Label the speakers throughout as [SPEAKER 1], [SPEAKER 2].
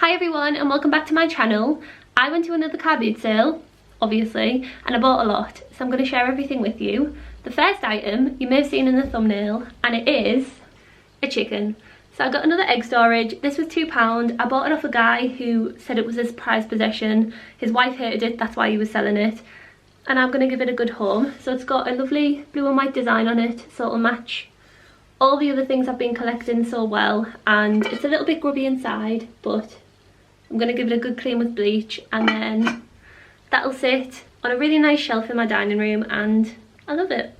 [SPEAKER 1] Hi everyone and welcome back to my channel. I went to another car boot sale, obviously, and I bought a lot, so I'm going to share everything with you. The first item you may have seen in the thumbnail, and it is a chicken. So I got another egg storage. This was £2. I bought it off a guy who said it was his prized possession. His wife hated it, that's why he was selling it. And I'm going to give it a good home. So it's got a lovely blue and white design on it, so it'll match all the other things I've been collecting so well. And it's a little bit grubby inside, but I'm going to give it a good clean with bleach, and then that'll sit on a really nice shelf in my dining room, and I love it.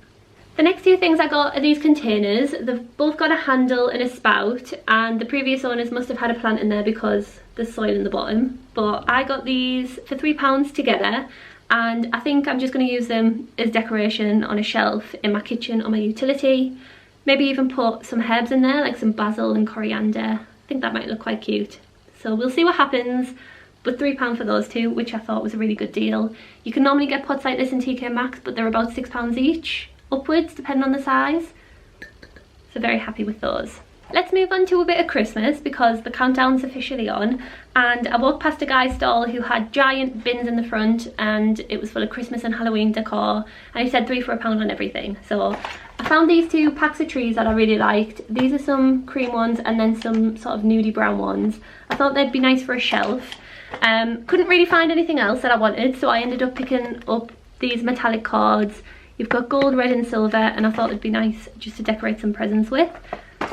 [SPEAKER 1] The next two things I got are these containers. They've both got a handle and a spout, and the previous owners must have had a plant in there because there's soil in the bottom. But I got these for £3 together, and I think I'm just going to use them as decoration on a shelf in my kitchen or my utility. Maybe even put some herbs in there, like some basil and coriander. I think that might look quite cute. So we'll see what happens, but £3 for those two, which I thought was a really good deal. You can normally get pots like this in TK Maxx, but they're about £6 each, upwards, depending on the size. So very happy with those. Let's move on to a bit of Christmas, because the countdown's officially on, and I walked past a guy's stall who had giant bins in the front, and it was full of Christmas and Halloween decor, and he said 3 for £1 on everything. So I found these two packs of trees that I really liked. These are some cream ones and then some sort of nudie brown ones. I thought they'd be nice for a shelf. Couldn't really find anything else that I wanted, so I ended up picking up these metallic cards. You've got gold, red and silver, and I thought it'd be nice just to decorate some presents with.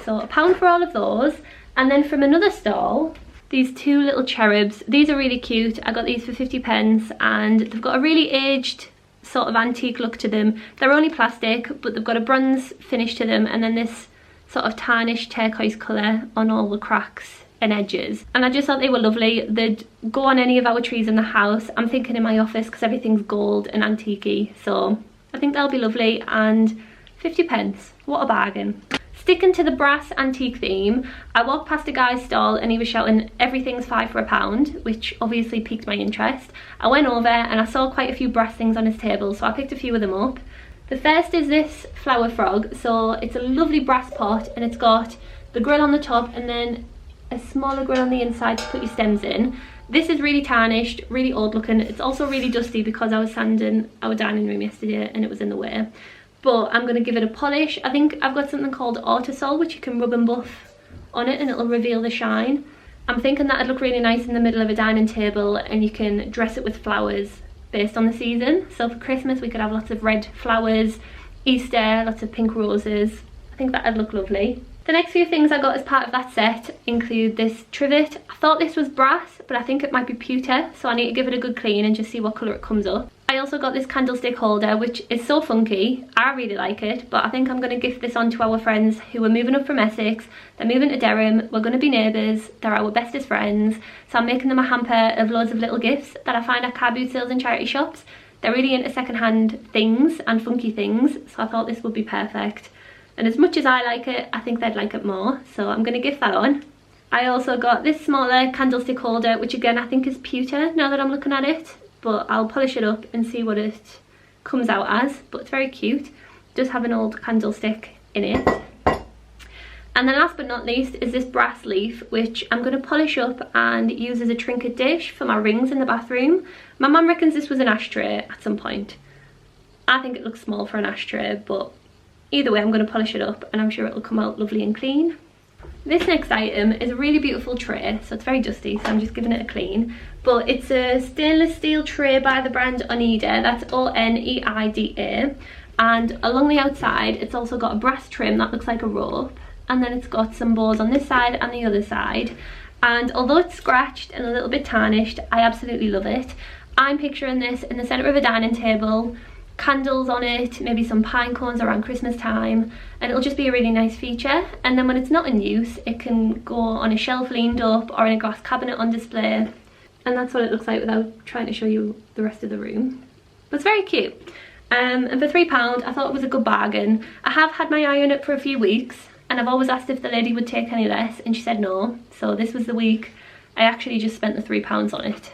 [SPEAKER 1] So £1 for all of those. And then from another stall, these two little cherubs. These are really cute. I got these for 50p, and they've got a really aged sort of antique look to them. They're only plastic, but they've got a bronze finish to them, and then this sort of tarnished turquoise colour on all the cracks and edges. And I just thought they were lovely. They'd go on any of our trees in the house. I'm thinking in my office because everything's gold and antique-y, so I think they'll be lovely. And 50p, what a bargain. Sticking to the brass antique theme, I walked past a guy's stall and he was shouting everything's 5 for £1, which obviously piqued my interest. I went over and I saw quite a few brass things on his table, so I picked a few of them up. The first is this flower frog. So it's a lovely brass pot, and it's got the grill on the top and then a smaller grill on the inside to put your stems in. This is really tarnished, really old looking. It's also really dusty because I was sanding our dining room yesterday and it was in the way. But I'm going to give it a polish. I think I've got something called Autosol, which you can rub and buff on it and it'll reveal the shine. I'm thinking that it'd look really nice in the middle of a dining table, and you can dress it with flowers based on the season. So for Christmas we could have lots of red flowers, Easter, lots of pink roses. I think that'd look lovely. The next few things I got as part of that set include this trivet. I thought this was brass, but I think it might be pewter, so I need to give it a good clean and just see what colour it comes up. I also got this candlestick holder, which is so funky. I really like it, but I think I'm going to gift this on to our friends who are moving up from Essex. They're moving to Durham. We're going to be neighbours. They're our bestest friends. So I'm making them a hamper of loads of little gifts that I find at car boot sales and charity shops. They're really into second-hand things and funky things, so I thought this would be perfect. And as much as I like it, I think they'd like it more, so I'm going to gift that on. I also got this smaller candlestick holder, which again I think is pewter now that I'm looking at it, but I'll polish it up and see what it comes out as. But it's very cute. It does have an old candlestick in it. And then last but not least is this brass leaf, which I'm going to polish up and use as a trinket dish for my rings in the bathroom. My mum reckons this was an ashtray at some point. I think it looks small for an ashtray, but either way I'm going to polish it up and I'm sure it'll come out lovely and clean. This next item is a really beautiful tray, so it's very dusty, so I'm just giving it a clean. But it's a stainless steel tray by the brand Oneida, that's O-N-E-I-D-A. And along the outside it's also got a brass trim that looks like a rope, and then it's got some bows on this side and the other side. And although it's scratched and a little bit tarnished, I absolutely love it. I'm picturing this in the centre of a dining table, candles on it, maybe some pine cones around Christmas time, and it'll just be a really nice feature. And then when it's not in use, it can go on a shelf leaned up or in a glass cabinet on display, and that's what it looks like without trying to show you the rest of the room. But it's very cute. And for £3 I thought it was a good bargain. I have had my eye on it for a few weeks, and I've always asked if the lady would take any less, and she said no. So this was the week I actually just spent the £3 on it,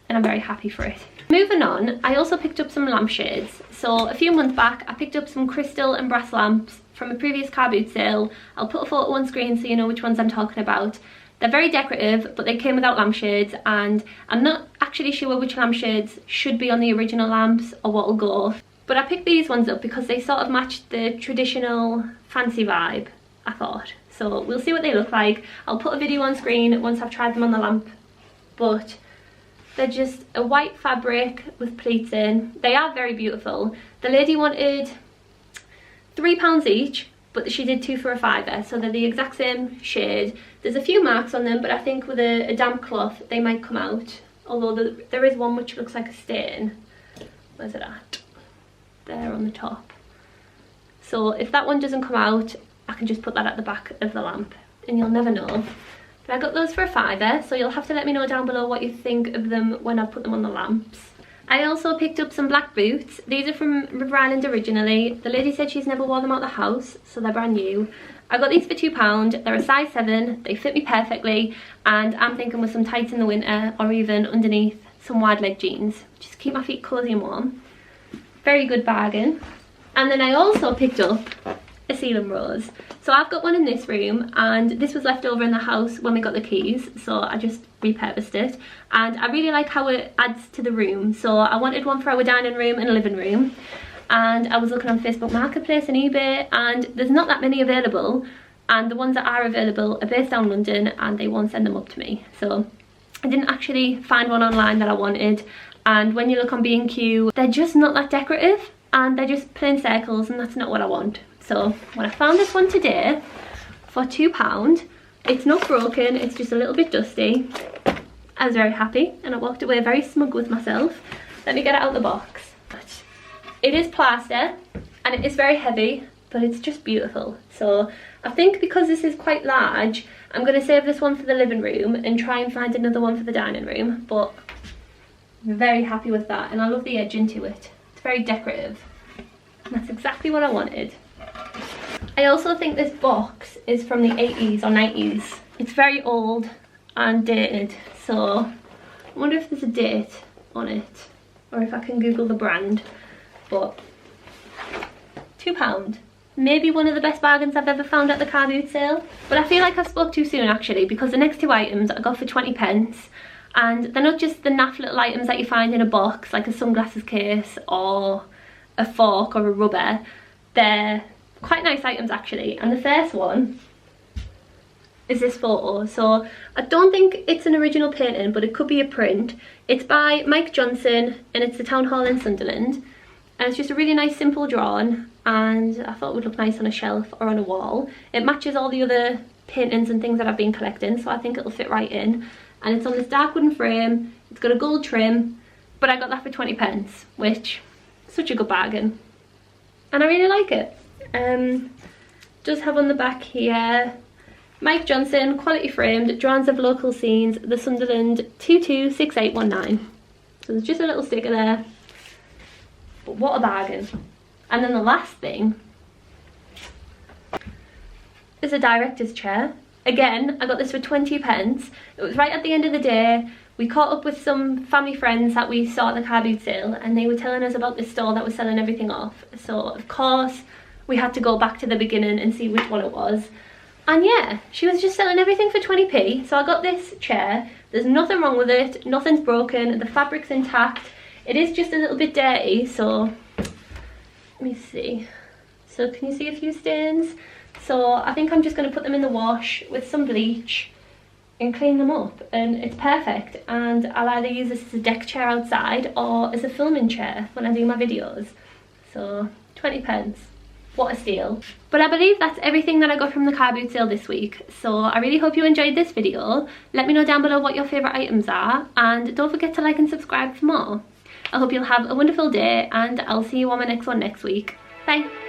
[SPEAKER 1] and I'm very happy for it. Moving on, I also picked up some lampshades. So a few months back I picked up some crystal and brass lamps from a previous car boot sale. I'll put a photo on screen so you know which ones I'm talking about. They're very decorative, but they came without lampshades, and I'm not actually sure which lampshades should be on the original lamps or what will go. But I picked these ones up because they sort of matched the traditional fancy vibe, I thought. So we'll see what they look like. I'll put a video on screen once I've tried them on the lamp. But they're just a white fabric with pleats in. They are very beautiful. The lady wanted £3 each, but she did 2 for a £5, so they're the exact same shade. There's a few marks on them, but I think with a damp cloth they might come out. Although there is one which looks like a stain. Where's it at? There on the top. So if that one doesn't come out, I can just put that at the back of the lamp and you'll never know. But I got those for a £5, so you'll have to let me know down below what you think of them when I put them on the lamps. I also picked up some black boots. These are from River Island originally. The lady said she's never worn them out the house, so they're brand new. I got these for £2. They're a size 7. They fit me perfectly, and I'm thinking with some tights in the winter, or even underneath some wide leg jeans, just to keep my feet cozy and warm. Very good bargain. And then I also picked up a Seaham rose. So I've got one in this room, and this was left over in the house when we got the keys, so I just repurposed it, and I really like how it adds to the room. So I wanted one for our dining room and living room, and I was looking on Facebook Marketplace and eBay, and there's not that many available, and the ones that are available are based down London and they won't send them up to me. So I didn't actually find one online that I wanted, and when you look on B&Q, they're just not that decorative and they're just plain circles, and that's not what I want. So when I found this one today for £2, it's not broken, it's just a little bit dusty. I was very happy and I walked away very smug with myself. Let me get it out of the box. It is plaster and it is very heavy, but it's just beautiful. So I think because this is quite large, I'm going to save this one for the living room and try and find another one for the dining room. But I'm very happy with that, and I love the edge into it. It's very decorative. And that's exactly what I wanted. I also think this box is from the 80s or 90s. It's very old and dated, so I wonder if there's a date on it or if I can Google the brand. But £2. Maybe one of the best bargains I've ever found at the car boot sale. But I feel like I spoke too soon actually, because the next 2 items I got for 20p, and they're not just the naff little items that you find in a box like a sunglasses case or a fork or a rubber. They're quite nice items actually, and the first one is this photo. So I don't think it's an original painting, but it could be a print. It's by Mike Johnson and it's the Town Hall in Sunderland, and it's just a really nice simple drawing, and I thought it would look nice on a shelf or on a wall. It matches all the other paintings and things that I've been collecting, so I think it'll fit right in. And it's on this dark wooden frame, it's got a gold trim, but I got that for 20p, which is such a good bargain, and I really like it. Does have on the back here, Mike Johnson, quality framed, drawings of local scenes, the Sunderland 226819. So there's just a little sticker there, but what a bargain. And then the last thing is a director's chair. Again, I got this for 20p. It was right at the end of the day. We caught up with some family friends that we saw at the car boot sale, and they were telling us about this store that was selling everything off. So of course we had to go back to the beginning and see which one it was. And yeah, she was just selling everything for 20p. So I got this chair. There's nothing wrong with it, nothing's broken, the fabric's intact. It is just a little bit dirty, so let me see. So can you see a few stains? So I think I'm just going to put them in the wash with some bleach and clean them up, and it's perfect. And I'll either use this as a deck chair outside or as a filming chair when I do my videos. So 20p. What a steal. But I believe that's everything that I got from the car boot sale this week. So I really hope you enjoyed this video. Let me know down below what your favourite items are, and don't forget to like and subscribe for more. I hope you'll have a wonderful day, and I'll see you on my next one next week. Bye.